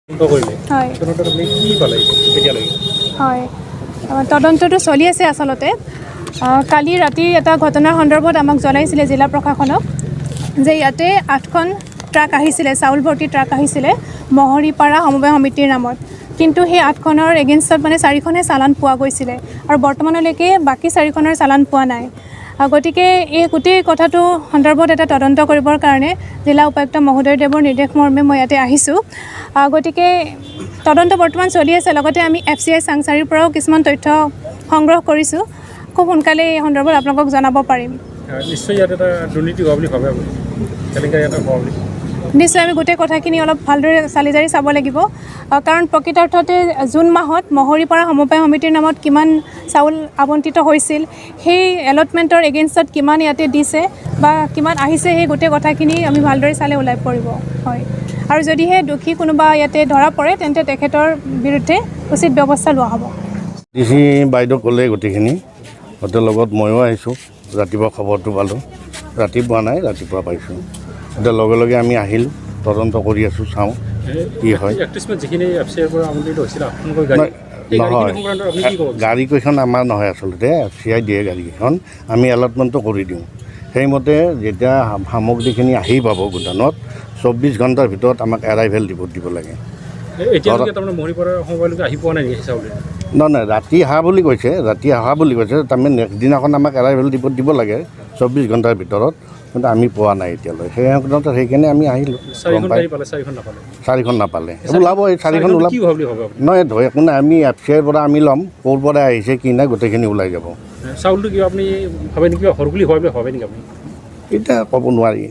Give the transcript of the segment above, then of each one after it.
হয় হয় তদন্তটো চলি আছে আচলতে কালি ৰাতি এটা ঘটনাৰ সন্দৰ্ভত আমাক জনাইছিলে জিলা প্ৰশাসনক যে ইয়াতে 8খন ট্ৰাক আহিছিলে চাউল ভৰ্তি ট্ৰাক আহিছিলে মহৰীপাৰা সমবায় সমিতিৰ নামত কিন্তু সেই 8খনৰ এগেইনষ্টত মানে 4খনহে চালান পোৱা গৈছিলে আৰু বৰ্তমানলৈকে বাকি 4খনৰ চালান পোৱা নাই গতিকে এই গোটেই কথাটো সন্দৰ্ভত এটা তদন্ত কৰিবৰ কাৰণে জিলা উপায়ুক্ত মহোদয়দেৱৰ নিৰ্দেশ মৰ্মে মই ইয়াতে আহিছোঁ গতিকে তদন্ত বৰ্তমান চলি আছে লগতে আমি FCI চাংচাৰীৰ পৰাও কিছুমান তথ্য সংগ্ৰহ কৰিছোঁ খুব সোনকালে এই সন্দৰ্ভত আপোনালোকক জনাব পাৰিম নিশ্চয় ইয়াত এটা দুৰ্নীতি হোৱা বুলি ভাবে আপুনি তেনেকৈ এটা হোৱা বুলি নিশ্চয় আমি গোটেই কথাখিনি অলপ ভালদৰে চালি জাৰি চাব লাগিব কাৰণ প্ৰকৃতাৰ্থতে জুন মাহত মহৰীপাৰা সমবায় সমিতিৰ নামত কিমান চাউল আবণ্টিত হৈছিল সেই এলটমেণ্টৰ এগেইনষ্টত কিমান ইয়াতে দিছে বা কিমান আহিছে সেই গোটেই কথাখিনি আমি ভালদৰে চালে ওলাই পৰিব হয় আৰু যদিহে দোষী কোনোবা ইয়াতে ধৰা পৰে তেন্তে তেখেতৰ বিৰুদ্ধে উচিত ব্যৱস্থা লোৱা হ'ব DC বাইদেউ ক'লে গোটেইখিনি সিহঁতৰ লগত ময়ো আহিছোঁ ৰাতিপুৱা খবৰটো পালোঁ ৰাতি পোৱা নাই ৰাতিপুৱা পাইছোঁ এতিয়া লগে লগে আমি আহিলোঁ তদন্ত কৰি আছোঁ চাওঁ কি হয় নহয় গাড়ীকেইখন আমাৰ নহয় আচলতে FCI দিয়ে গাড়ীকেইখন আমি এলটমেণ্টটো কৰি দিওঁ সেইমতে যেতিয়া সামগ্ৰীখিনি আহি পাব গোদানত 24 ঘণ্টাৰ ভিতৰত আমাক এৰাইভেল দিব লাগে নহয় ৰাতি অহা বুলি কৈছে তাৰমানে নেক্সট দিনাখন আমাক এৰাইভেল দিব লাগে 24 ঘণ্টাৰ ভিতৰত কিন্তু আমি পোৱা নাই এতিয়ালৈ সেইকাৰণে আমি আহিলোঁ 4খন নাপালে ওলাব এই 4খন ওলাব নহয় একো নাই আমি FCIৰ পৰা আমি ল'ম ক'ৰ পৰা আহিছে কি নাই গোটেইখিনি ওলাই যাব চাউলটো কিবা আপুনি ভাবে নেকি সৰু বুলি হয় বুলি ভাবে নেকি আপুনি এতিয়া ক'ব নোৱাৰি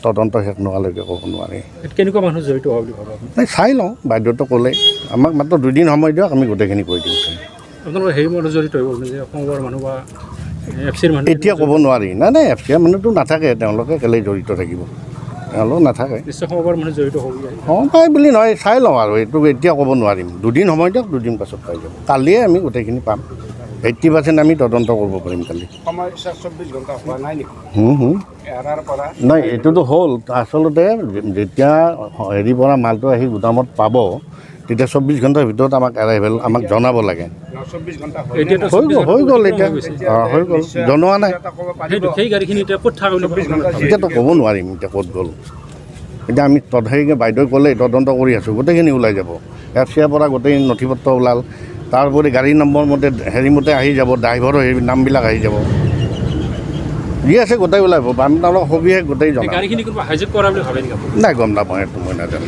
তদন্ত শেষ নোহোৱালৈকে ক'ব নোৱাৰি কেনেকুৱা মানুহ জড়িত হোৱা বুলি ভাবে নাই চাই লওঁ বাইদেউতো ক'লে আমাক মাত্ৰ 2 দিন সময় দিয়ক আমি গোটেইখিনি কৰি দিম আপোনালোকৰ হেৰি মানুহ জড়িত হৈ গ'ল যে অসমৰ মানুহ বা FCIৰ মানুহ এতিয়া ক'ব নোৱাৰি নাই FCI মানুহটো নাথাকে তেওঁলোকে কেলৈ জড়িত থাকিব তেওঁলোক নাথাকে নিশ্চয় সমবাৰ মানুহ জড়িত হ'ব সমবায় বুলি নহয় চাই লওঁ আৰু এইটো এতিয়া ক'ব নোৱাৰিম 2 দিন সময় দিয়ক 2 দিন পাছত পাই যাব কালিয়ে আমি গোটেইখিনি পাম 80% আমি তদন্ত কৰিব পাৰিম কালি নাই এইটোতো হ'ল আচলতে যেতিয়া হেৰিৰ পৰা মালটো আহি গোদামত পাব তেতিয়া 24 ঘণ্টাৰ ভিতৰত আমাক এৰাইভেল আমাক জনাব লাগে হৈ গ'ল এতিয়া হৈ গ'ল জনোৱা নাই এতিয়াতো ক'ব নোৱাৰিম এতিয়া ক'ত গ'ল এতিয়া আমি হেৰিকে বাইদেউ ক'লে তদন্ত কৰি আছোঁ গোটেইখিনি ওলাই যাব FCIৰ পৰা গোটেই নথি পত্ৰ ওলাল তাৰোপৰি গাড়ী নম্বৰ মতে হেৰিমতে আহি যাব ড্ৰাইভাৰৰ হেৰি নামবিলাক আহি যাব যি আছে গোটেই ওলাব আমি তেওঁলোকক সবিশেষ গোটেই জনাম নাই গম নাপাওঁ সেইটো মই নাজানো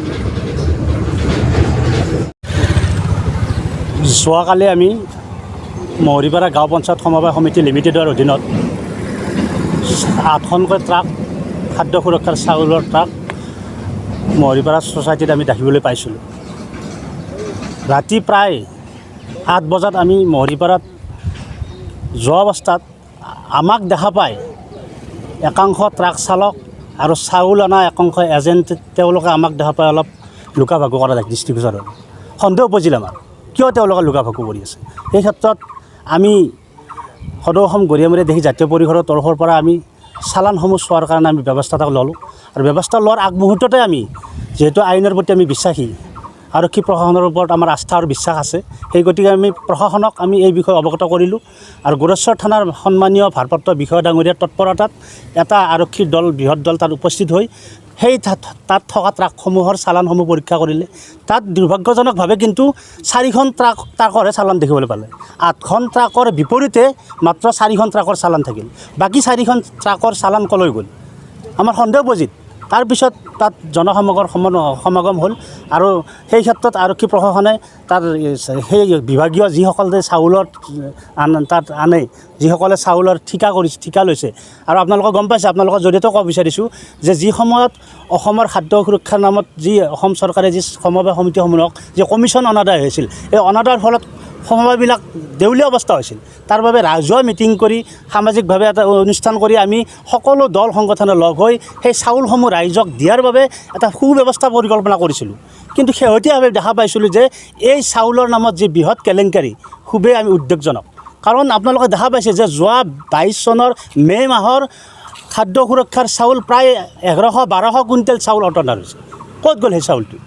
যোৱাকালি আমি মহৰীপাৰা গাঁও পঞ্চায়ত সমবায় সমিতি লিমিটেডৰ অধীনত 8খনকৈ ট্ৰাক খাদ্য সুৰক্ষাৰ চাউলৰ ট্ৰাক মহৰীপাৰা ছ'চাইটিত আমি দেখিবলৈ পাইছিলোঁ ৰাতি প্ৰায় 8 বজাত আমি মহৰীপাৰাত যোৱা অৱস্থাত আমাক দেখা পায় একাংশ ট্ৰাক চালক আৰু চাউল অনা একাংশ এজেণ্ট তেওঁলোকে আমাক দেখা পায় অলপ লুকা ভাকু কৰা দৃষ্টিগোচৰ হ'ল সন্দেহ উপজিল আমাৰ কিয় তেওঁলোকে লুকা ভাকু কৰি আছে এই ক্ষেত্ৰত আমি সদৌ অসম গৰিয়ামুৰীয়া দেখি জাতীয় পৰিষদৰ তৰফৰ পৰা আমি চালানসমূহ চোৱাৰ কাৰণে আমি ব্যৱস্থা এটা ল'লোঁ আৰু ব্যৱস্থা লোৱাৰ আগমুহূৰ্ততে আমি যিহেতু আইনৰ প্ৰতি আমি বিশ্বাসী আৰক্ষী প্ৰশাসনৰ ওপৰত আমাৰ আস্থা আৰু বিশ্বাস আছে সেই গতিকে আমি প্ৰশাসনক আমি এই বিষয়ে অৱগত কৰিলোঁ আৰু গোৰেশ্বৰ থানাৰ সন্মানীয় ভাৰপ্ৰাপ্ত বিষয়া ডাঙৰীয়াৰ তৎপৰতাত এটা আৰক্ষীৰ দল বৃহৎ দল তাত উপস্থিত হৈ সেই তাত থকা ট্ৰাকসমূহৰ চালানসমূহ পৰীক্ষা কৰিলে তাত দুৰ্ভাগ্যজনকভাৱে কিন্তু 4খন ট্ৰাকৰহে চালান দেখিবলৈ পালে 8খন ট্ৰাকৰ বিপৰীতে মাত্ৰ 4খন ট্ৰাকৰ চালান থাকিল বাকী 4খন ট্ৰাকৰ চালান কলৈ গ'ল আমাৰ সন্দেহ উপজিত তাৰপিছত তাত সমাগম হ'ল আৰু সেই ক্ষেত্ৰত আৰক্ষী প্ৰশাসনে তাৰ সেই বিভাগীয় যিসকল চাউলৰ তাত আনে যিসকলে চাউলৰ ঠিকা লৈছে আৰু আপোনালোকে গম পাইছে আপোনালোকৰ জৰিয়তে ক'ব বিচাৰিছোঁ যে যি সময়ত অসমৰ খাদ্য সুৰক্ষাৰ নামত যি অসম চৰকাৰে যি সমবায় সমিতিসমূহক যি কমিশ্যন অনাদায় হৈছিল এই অনাদায়ৰ ফলত সমবায়বিলাক দেউলীয়া অৱস্থা হৈছিল তাৰ বাবে ৰাজহুৱা মিটিং কৰি সামাজিকভাৱে এটা অনুষ্ঠান কৰি আমি সকলো দল সংগঠনে লগ হৈ সেই চাউলসমূহ ৰাইজক দিয়াৰ বাবে এটা সুব্যৱস্থা পৰিকল্পনা কৰিছিলোঁ কিন্তু শেহতীয়াভাৱে দেখা পাইছিলোঁ যে এই চাউলৰ নামত যি বৃহৎ কেলেংকাৰী খুবেই আমি উদ্বেগজনক কাৰণ আপোনালোকে দেখা পাইছে যে যোৱা 22 চনৰ মে' মাহৰ খাদ্য সুৰক্ষাৰ চাউল প্ৰায় 1100-1200 কুইণ্টেল চাউল অৰ্ডাৰ হৈছে ক'ত গ'ল সেই চাউলটো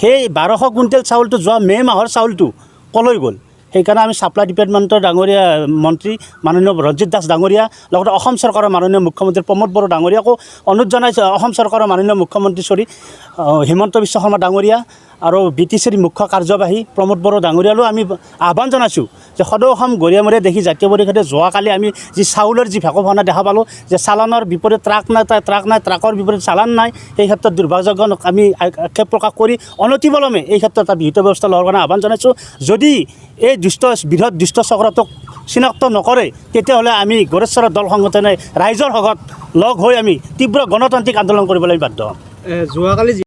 সেই 1200 কুইণ্টেল চাউলটো যোৱা মে' মাহৰ চাউলটো কলৈ গ'ল? সেইকাৰণে আমি ছাপ্লাই ডিপাৰ্টমেণ্টৰ ডাঙৰীয়া মন্ত্ৰী মাননীয় ৰঞ্জিত দাস ডাঙৰীয়া লগতে অসম চৰকাৰৰ মাননীয় মুখ্যমন্ত্ৰী প্ৰমোদ বড়ো ডাঙৰীয়াকো অনুৰোধ জনাইছোঁ। অসম চৰকাৰৰ মাননীয় মুখ্যমন্ত্ৰী হিমন্ত বিশ্ব শৰ্মা ডাঙৰীয়া আৰু BTCৰ মুখ্য কাৰ্যবাহী প্ৰমোদ বড়ো ডাঙৰীয়ালৈও আমি আহ্বান জনাইছোঁ যে সদৌ অসম গৰিয়ামৰীয়া দেখি জাতীয় পৰিষদে যোৱাকালি আমি যি চাউলৰ যি ভেকভাওনা দেখা পালোঁ যে চালানৰ বিপৰীত ট্ৰাক নাই, ট্ৰাকৰ বিপৰীত চালান নাই। এই ক্ষেত্ৰত দুৰ্ভাগ্যজনক আমি আক্ষেপ প্ৰকাশ কৰি অনতিপলমে এই ক্ষেত্ৰত এটা বিহিত ব্যৱস্থা লোৱাৰ কাৰণে আহ্বান জনাইছোঁ। যদি এই বৃহৎ দুষ্ট চক্ৰটোক চিনাক্ত নকৰে তেতিয়াহ'লে আমি গৰেশ্বৰৰ দল সংগঠনে ৰাইজৰ সগত লগ হৈ আমি তীব্ৰ গণতান্ত্ৰিক আন্দোলন কৰিবলৈ বাধ্য হ'ম। যোৱাকালি